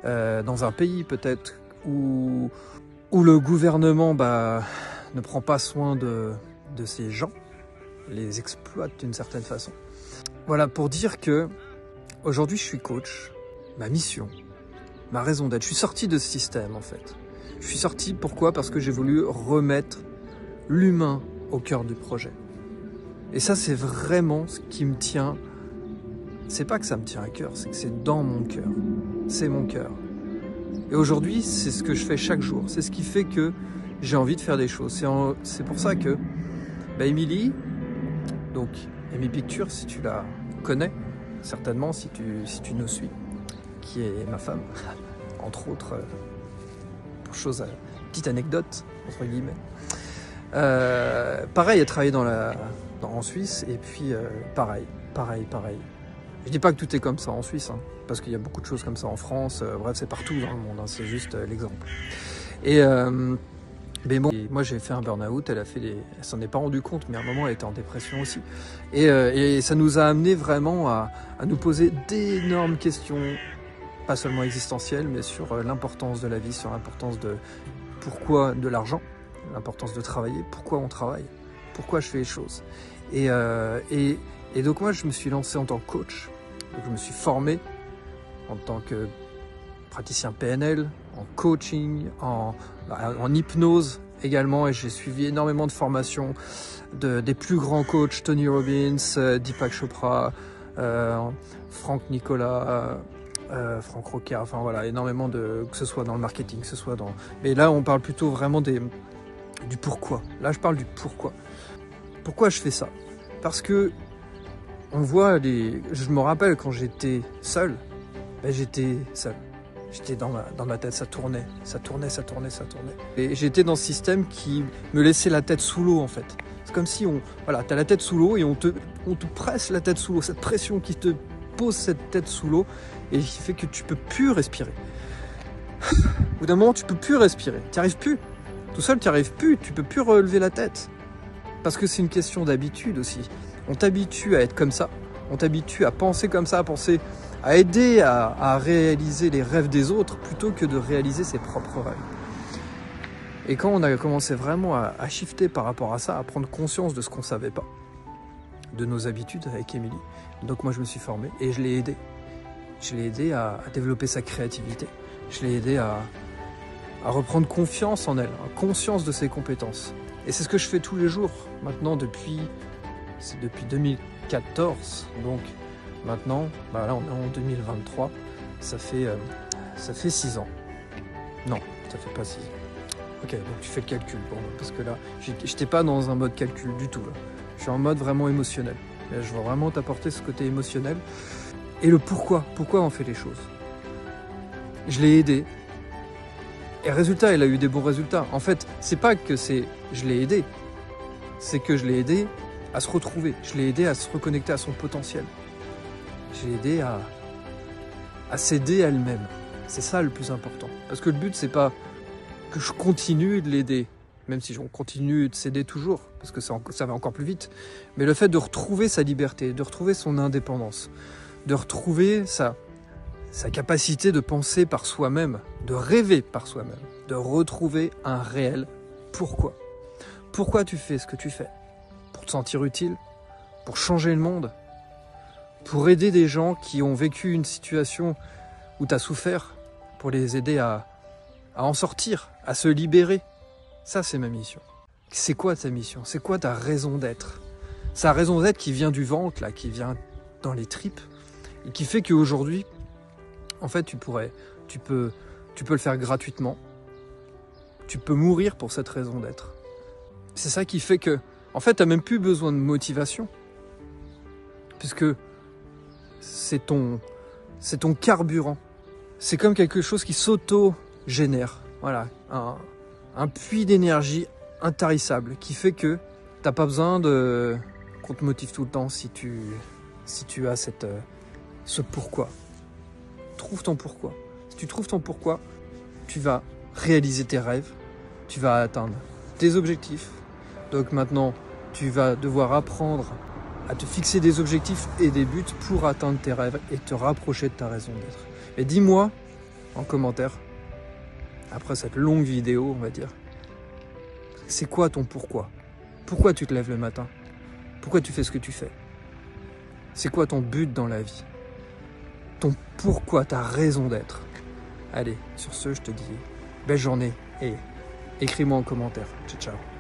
dans un pays peut-être où le gouvernement ne prend pas soin de ces gens, les exploite d'une certaine façon. Voilà, pour dire que aujourd'hui je suis coach, ma mission, ma raison d'être, je suis sorti de ce système en fait. Je suis sorti, pourquoi? Parce que j'ai voulu remettre l'humain au cœur du projet. Et ça, c'est vraiment ce qui me tient. C'est pas que ça me tient à cœur, c'est que c'est dans mon cœur. C'est mon cœur. Et aujourd'hui, c'est ce que je fais chaque jour. C'est ce qui fait que j'ai envie de faire des choses. C'est pour ça que Émilie, donc Amy Pictures, si tu la connais, certainement, si tu nous suis, qui est ma femme, entre autres, petite anecdote, entre guillemets. Pareil, elle travaillait en Suisse, et puis pareil. Je dis pas que tout est comme ça en Suisse, hein, parce qu'il y a beaucoup de choses comme ça en France, bref, c'est partout dans le monde, hein, c'est juste l'exemple. Mais bon, moi j'ai fait un burn-out, elle s'en est pas rendu compte, mais à un moment elle était en dépression aussi. Et ça nous a amené vraiment à nous poser d'énormes questions, pas seulement existentielles, mais sur l'importance de la vie, sur l'importance de pourquoi de l'argent, l'importance de travailler, pourquoi on travaille, pourquoi je fais les choses. Et donc moi je me suis lancé en tant que coach, donc je me suis formé en tant que praticien PNL, en coaching, en hypnose également, et j'ai suivi énormément de formations des plus grands coachs, Tony Robbins, Deepak Chopra, Franck Nicolas, Franck Rocker, enfin voilà, énormément que ce soit dans le marketing, que ce soit dans... Mais là on parle plutôt vraiment du pourquoi. Là je parle du pourquoi. Pourquoi je fais ça? Parce que on voit je me rappelle quand j'étais seul, j'étais seul. J'étais dans ma tête, ça tournait. Et j'étais dans ce système qui me laissait la tête sous l'eau en fait. C'est comme si t'as la tête sous l'eau et on te presse la tête sous l'eau. Cette pression qui te pose cette tête sous l'eau et qui fait que tu peux plus respirer. Au bout d'un moment, tu peux plus respirer. Tu n'y arrives plus. Tout seul, tu n'y arrives plus. Tu peux plus relever la tête. Parce que c'est une question d'habitude aussi. On t'habitue à être comme ça. On t'habitue à penser comme ça, à aider à réaliser les rêves des autres plutôt que de réaliser ses propres rêves. Et quand on a commencé vraiment à shifter par rapport à ça, à prendre conscience de ce qu'on ne savait pas, de nos habitudes avec Émilie, donc moi je me suis formé et je l'ai aidé. Je l'ai aidé à développer sa créativité. Je l'ai aidé à reprendre confiance en elle, conscience de ses compétences. Et c'est ce que je fais tous les jours maintenant depuis 2014, donc maintenant, là on est en 2023, ça fait 6 ans. Non, ça fait pas 6 ans. Ok, donc tu fais le calcul pour moi, parce que là, j'étais pas dans un mode calcul du tout. Là. Je suis en mode vraiment émotionnel. Et je veux vraiment t'apporter ce côté émotionnel. Et le pourquoi on fait les choses. Je l'ai aidé. Et résultat, elle a eu des bons résultats. En fait, c'est pas que je l'ai aidé, c'est que je l'ai aidé à se retrouver. Je l'ai aidé à se reconnecter à son potentiel. Je l'ai aidé à s'aider à elle-même. C'est ça le plus important. Parce que le but, c'est pas que je continue de l'aider, même si on continue de s'aider toujours, parce que ça va encore plus vite. Mais le fait de retrouver sa liberté, de retrouver son indépendance, de retrouver sa capacité de penser par soi-même, de rêver par soi-même, de retrouver un réel pourquoi. Pourquoi tu fais ce que tu fais? Pour te sentir utile, pour changer le monde, pour aider des gens qui ont vécu une situation où tu as souffert, pour les aider à en sortir, à se libérer. Ça, c'est ma mission. C'est quoi ta mission? C'est quoi ta raison d'être? Sa raison d'être qui vient du ventre, là, qui vient dans les tripes, et qui fait qu'aujourd'hui, en fait, tu peux le faire gratuitement. Tu peux mourir pour cette raison d'être. C'est ça qui fait que, en fait, tu n'as même plus besoin de motivation. Puisque c'est ton carburant. C'est comme quelque chose qui s'auto-génère. Voilà, un puits d'énergie intarissable qui fait que tu n'as pas besoin qu'on te motive tout le temps si tu as ce pourquoi. Trouve ton pourquoi. Si tu trouves ton pourquoi, tu vas réaliser tes rêves, tu vas atteindre tes objectifs. Donc maintenant, tu vas devoir apprendre à te fixer des objectifs et des buts pour atteindre tes rêves et te rapprocher de ta raison d'être. Et dis-moi, en commentaire, après cette longue vidéo, on va dire. C'est quoi ton pourquoi? Pourquoi tu te lèves le matin? Pourquoi tu fais ce que tu fais? C'est quoi ton but dans la vie? Ton pourquoi, ta raison d'être? Allez, sur ce, je te dis belle journée et écris-moi en commentaire. Ciao, ciao.